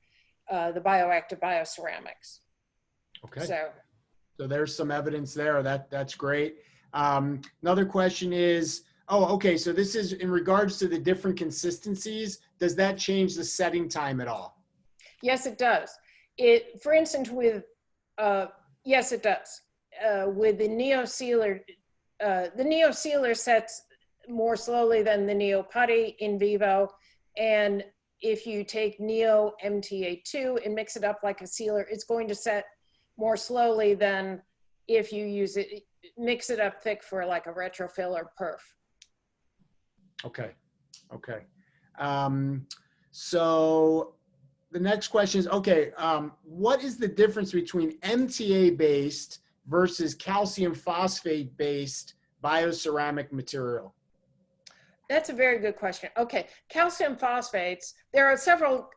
the bioactive bioceramics. Okay. So there's some evidence there. That's great. Another question is, okay. So this is in regards to the different consistencies. Does that change the setting time at all? Yes, it does. For instance, with, yes, it does. With the neosealer sets more slowly than the neoputty in vivo. And if you take neo MTA2 and mix it up like a sealer, it's going to set more slowly than if you use it, mix it up thick for like a retrofill or perf. Okay. So the next question is, okay, what is the difference between MTA based versus calcium phosphate based bioceramic material? That's a very good question. Okay, calcium phosphates, there are several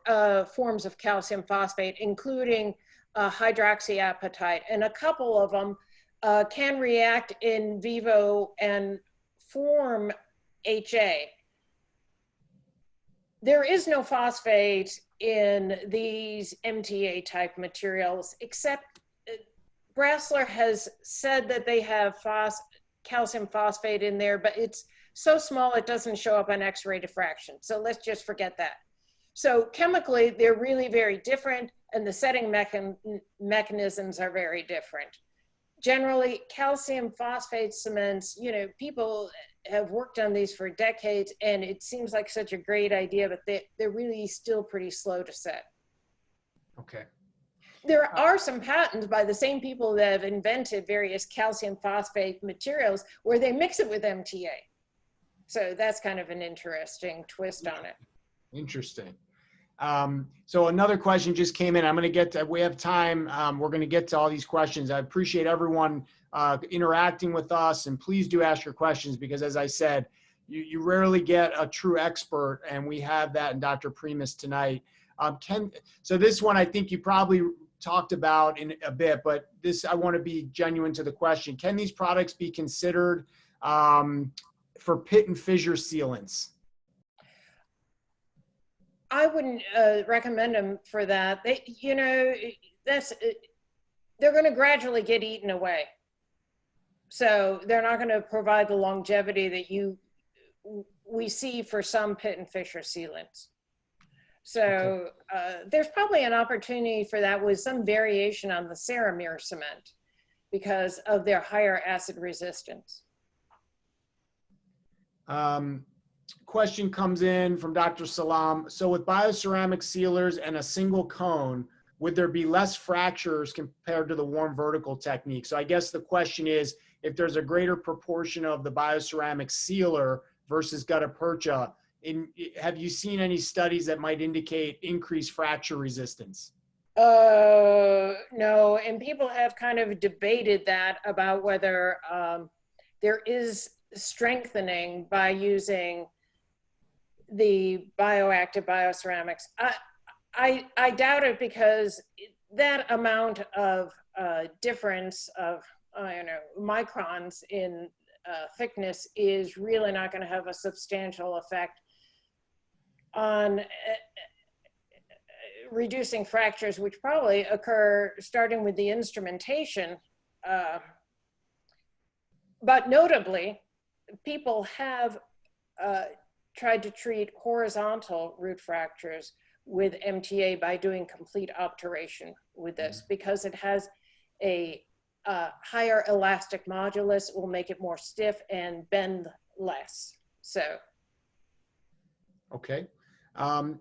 forms of calcium phosphate, including hydroxyapatite, and a couple of them can react in vivo and form HA. There is no phosphate in these MTA type materials, except Brassler has said that they have calcium phosphate in there, but it's so small it doesn't show up on X-ray diffraction. So let's just forget that. So chemically, they're really very different, and the setting mechanisms are very different. Generally, calcium phosphate cements, people have worked on these for decades, and it seems like such a great idea, but they're really still pretty slow to set. Okay. There are some patents by the same people that have invented various calcium phosphate materials where they mix it with MTA. So that's kind of an interesting twist on it. Interesting. So another question just came in. I'm going to get to, we have time. We're going to get to all these questions. I appreciate everyone interacting with us, and please do ask your questions, because as I said, you rarely get a true expert, and we have that in Dr. Primus tonight. So this one, I think you probably talked about in a bit, but this, I want to be genuine to the question. Can these products be considered for pit and fissure sealants? I wouldn't recommend them for that. They're going to gradually get eaten away. So they're not going to provide the longevity that we see for some pit and fissure sealants. So there's probably an opportunity for that with some variation on the Ceramir cement because of their higher acid resistance. Question comes in from Dr. Salam. So with bioceramic sealers and a single cone, would there be less fractures compared to the warm vertical technique? So I guess the question is, if there's a greater proportion of the bioceramic sealer versus gutta percha, have you seen any studies that might indicate increased fracture resistance? No, and people have kind of debated that about whether there is strengthening by using the bioactive bioceramics. I doubt it, because that amount of difference of microns in thickness is really not going to have a substantial effect on reducing fractures, which probably occur starting with the instrumentation. But notably, people have tried to treat horizontal root fractures with MTA by doing complete obturation with this, because it has a higher elastic modulus. It will make it more stiff and bend less. So. Okay. One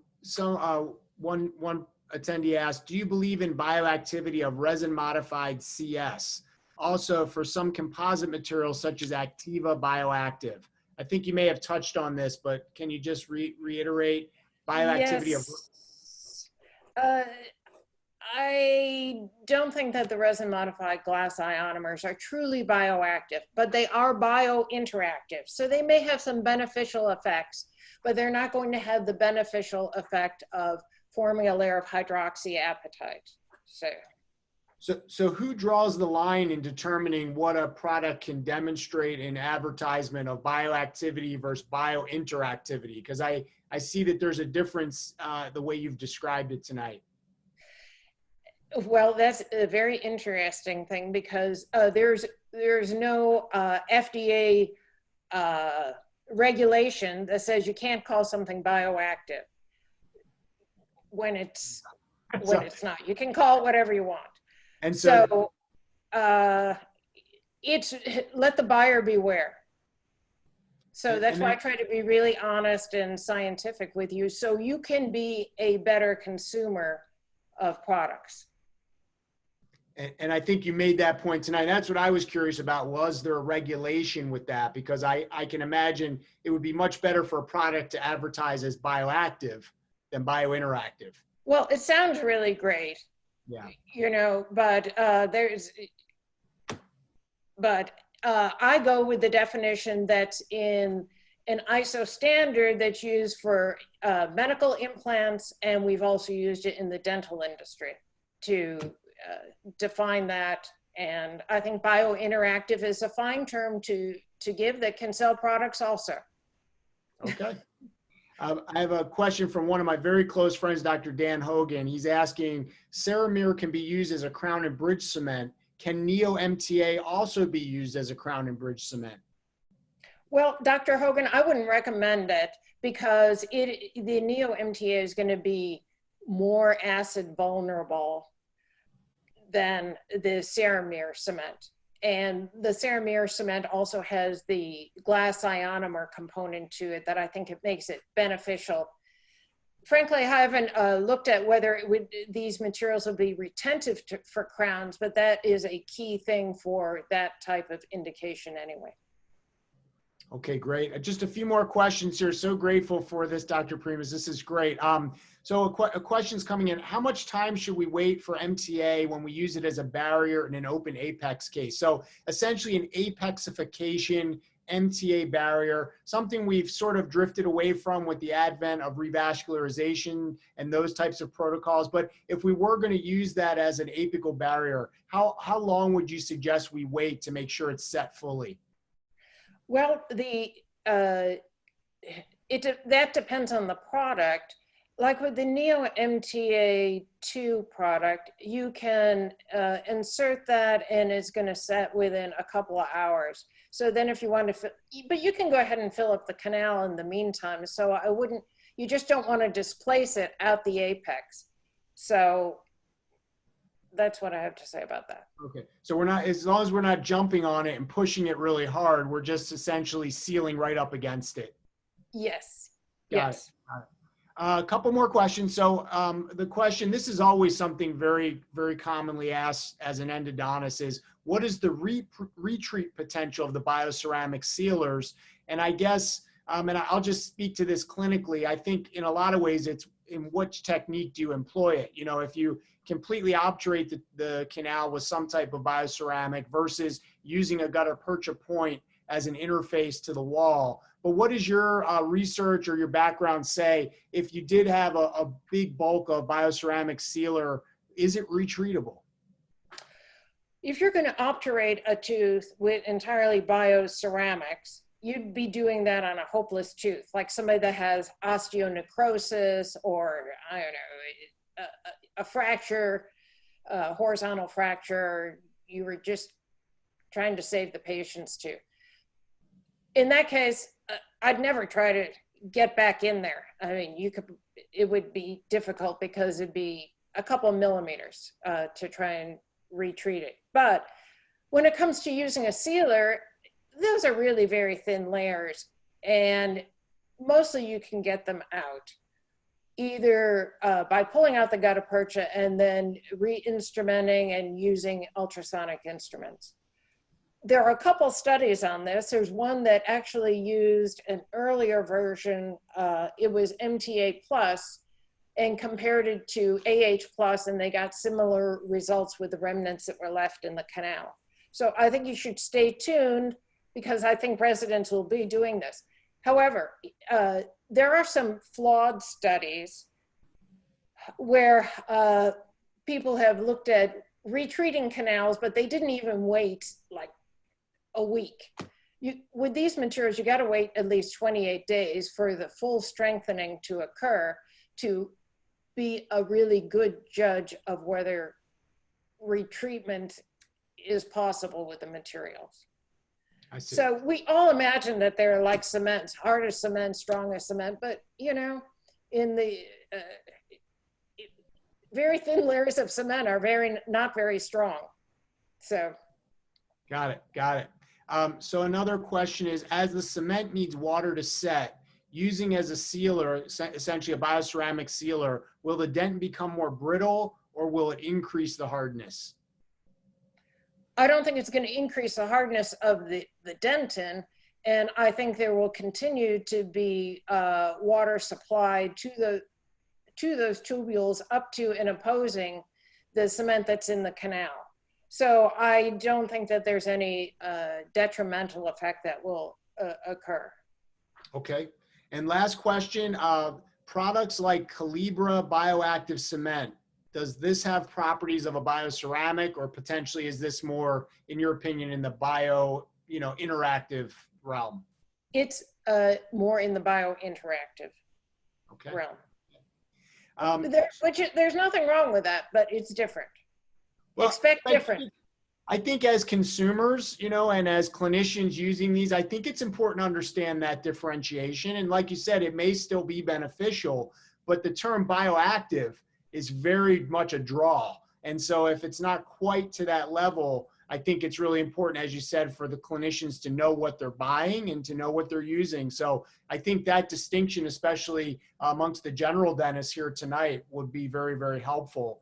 attendee asked, do you believe in bioactivity of resin modified CS? Also for some composite materials such as Activa Bioactive. I think you may have touched on this, but can you just reiterate bioactivity of? Yes. I don't think that the resin modified glass ionomers are truly bioactive, but they are biointeractive. So they may have some beneficial effects, but they're not going to have the beneficial effect of forming a layer of hydroxyapatite. So who draws the line in determining what a product can demonstrate in advertisement of bioactivity versus biointeractivity? Because I see that there's a difference the way you've described it tonight. Well, that's a very interesting thing because there's no FDA regulation that says you can't call something bioactive when it's not. You can call it whatever you want. And so it's let the buyer beware. So that's why I try to be really honest and scientific with you, so you can be a better consumer of products. And I think you made that point tonight. That's what I was curious about. Was there a regulation with that? Because I can imagine it would be much better for a product to advertise as bioactive than biointeractive. Well, it sounds really great. Yeah. You know, but I go with the definition that's in an ISO standard that's used for medical implants, and we've also used it in the dental industry to define that. And I think biointeractive is a fine term to give that can sell products also. Okay. I have a question from one of my very close friends, Dr. Dan Hogan. He's asking, Ceramir can be used as a crown and bridge cement. Can Neo MTA also be used as a crown and bridge cement? Well, Dr. Hogan, I wouldn't recommend it because the Neo MTA is going to be more acid vulnerable than the Ceramir cement. And the Ceramir cement also has the glass ionomer component to it that I think it makes it beneficial. Frankly, I haven't looked at whether these materials will be retentive for crowns, but that is a key thing for that type of indication anyway. Okay, great. Just a few more questions here. So grateful for this, Dr. Primus. This is great. So a question's coming in. How much time should we wait for MTA when we use it as a barrier in an open apex case? So essentially an apexification MTA barrier, something we've sort of drifted away from with the advent of revascularization and those types of protocols. But if we were going to use that as an apical barrier, how long would you suggest we wait to make sure it's set fully? Well, that depends on the product. Like with the Neo MTA2 product, you can insert that and it's going to set within a couple of hours. So then if you want to, but you can go ahead and fill up the canal in the meantime. So I wouldn't, you just don't want to displace it at the apex. So that's what I have to say about that. Okay, so we're not, as long as we're not jumping on it and pushing it really hard, we're just essentially sealing right up against it. Yes. Got it. A couple more questions. So the question, this is always something very, very commonly asked as an endodontist, is what is the retreat potential of the bioceramic sealers? And I guess, and I'll just speak to this clinically, I think in a lot of ways it's in which technique do you employ it? You know, if you completely obturate the canal with some type of bioceramic versus using a gutta percha point as an interface to the wall. But what does your research or your background say if you did have a big bulk of bioceramic sealer, is it retreatable? If you're going to obturate a tooth with entirely bioceramics, you'd be doing that on a hopeless tooth, like somebody that has osteonecrosis or, I don't know, a fracture, a horizontal fracture. You were just trying to save the patient's tooth. In that case, I'd never try to get back in there. I mean, it would be difficult because it'd be a couple of millimeters to try and retreat it. But when it comes to using a sealer, those are really very thin layers, and mostly you can get them out either by pulling out the gutta percha and then re-instrumenting and using ultrasonic instruments. There are a couple studies on this. There's one that actually used an earlier version. It was MTA plus and compared it to AH plus, and they got similar results with the remnants that were left in the canal. So I think you should stay tuned because I think residents will be doing this. However, there are some flawed studies where people have looked at retreating canals, but they didn't even wait like a week. With these materials, you got to wait at least 28 days for the full strengthening to occur to be a really good judge of whether retreatment is possible with the materials. I see. So we all imagine that they're like cement, hard as cement, strong as cement, but you know, in the very thin layers of cement are not very strong. So. Got it, got it. So another question is, as the cement needs water to set, using as a sealer, essentially a bioceramic sealer, will the dent become more brittle or will it increase the hardness? I don't think it's going to increase the hardness of the dentin, and I think there will continue to be water supplied to those tubules up to and opposing the cement that's in the canal. So I don't think that there's any detrimental effect that will occur. Okay. And last question, products like Calibra bioactive cement, does this have properties of a bioceramic, or potentially is this more, in your opinion, in the interactive realm? It's more in the biointeractive realm. There's nothing wrong with that, but it's different. Well, expect different. I think as consumers, and as clinicians using these, I think it's important to understand that differentiation. And like you said, it may still be beneficial, but the term bioactive is very much a draw. And so if it's not quite to that level, I think it's really important, as you said, for the clinicians to know what they're buying and to know what they're using. So I think that distinction, especially amongst the general dentists here tonight, would be very, very helpful.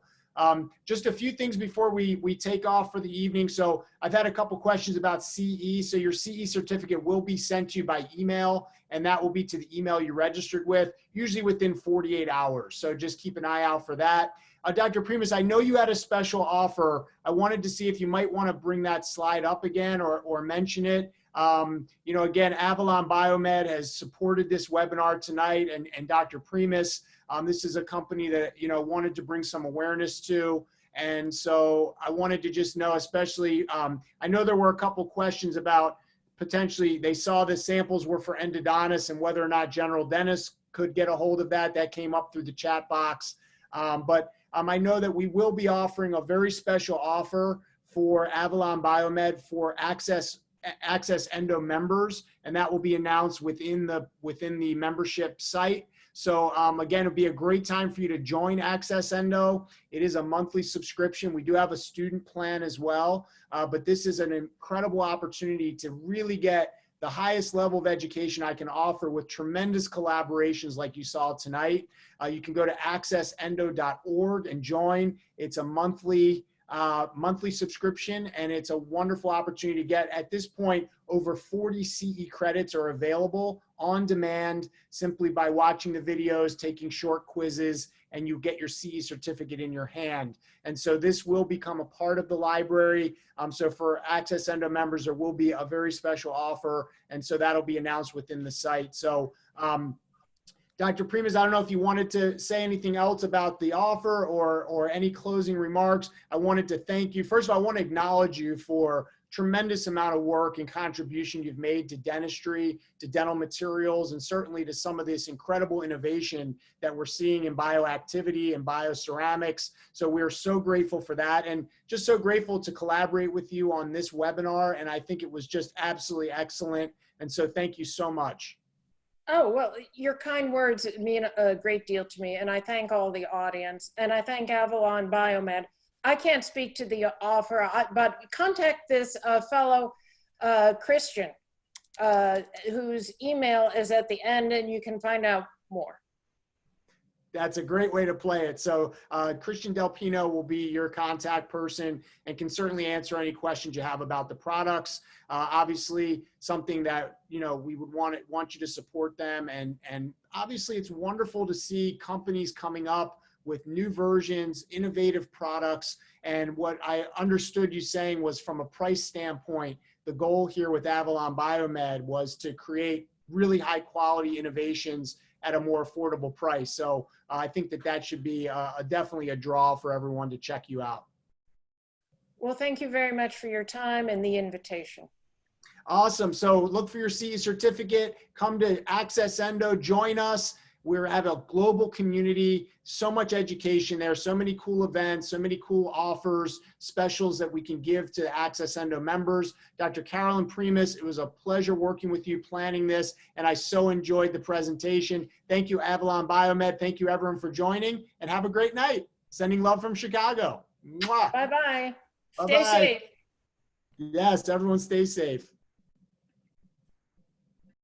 Just a few things before we take off for the evening. So I've had a couple questions about CE. So your CE certificate will be sent to you by email, and that will be to the email you registered with, usually within 48 hours. So just keep an eye out for that. Dr. Primus, I know you had a special offer. I wanted to see if you might want to bring that slide up again or mention it. Again, Avalon Biomed has supported this webinar tonight, and Dr. Primus. This is a company that, wanted to bring some awareness to. And so I wanted to just know, especially, I know there were a couple questions about potentially they saw the samples were for endodontists and whether or not general dentists could get a hold of that. That came up through the chat box. But I know that we will be offering a very special offer for Avalon Biomed for Access Endo members, and that will be announced within the membership site. So again, it'd be a great time for you to join Access Endo. It is a monthly subscription. We do have a student plan as well, but this is an incredible opportunity to really get the highest level of education I can offer with tremendous collaborations like you saw tonight. You can go to accessendo.org and join. It's a monthly subscription, and it's a wonderful opportunity to get, at this point, over 40 CE credits are available on demand simply by watching the videos, taking short quizzes, and you get your CE certificate in your hand. And so this will become a part of the library. So for Access Endo members, there will be a very special offer, and so that'll be announced within the site. So Dr. Primus, I don't know if you wanted to say anything else about the offer or any closing remarks. I wanted to thank you. First of all, I want to acknowledge you for tremendous amount of work and contribution you've made to dentistry, to dental materials, and certainly to some of this incredible innovation that we're seeing in bioactivity and bioceramics. So we're so grateful for that, and just so grateful to collaborate with you on this webinar. And I think it was just absolutely excellent. And so thank you so much. Oh, well, your kind words mean a great deal to me, and I thank all the audience, and I thank Avalon Biomed I can't speak to the offer, but contact this fellow Christian, whose email is at the end, and you can find out more. That's a great way to play it. So Christian Del Pino will be your contact person and can certainly answer any questions you have about the products. Obviously, something that we would want you to support them, and obviously it's wonderful to see companies coming up with new versions, innovative products. And what I understood you saying was, from a price standpoint, the goal here with Avalon Biomed was to create really high quality innovations at a more affordable price. So I think that should be definitely a draw for everyone to check you out. Well, thank you very much for your time and the invitation. Awesome. So look for your CE certificate. Come to Access Endo, join us. We have a global community, so much education there, so many cool events, so many cool offers, specials that we can give to Access Endo members. Dr. Carolyn Primus, it was a pleasure working with you planning this, and I so enjoyed the presentation. Thank you, Avalon Biomed. Thank you, everyone, for joining, and have a great night. Sending love from Chicago. Mwah. Bye-bye. Bye-bye. Stay safe. Yes, everyone stay safe.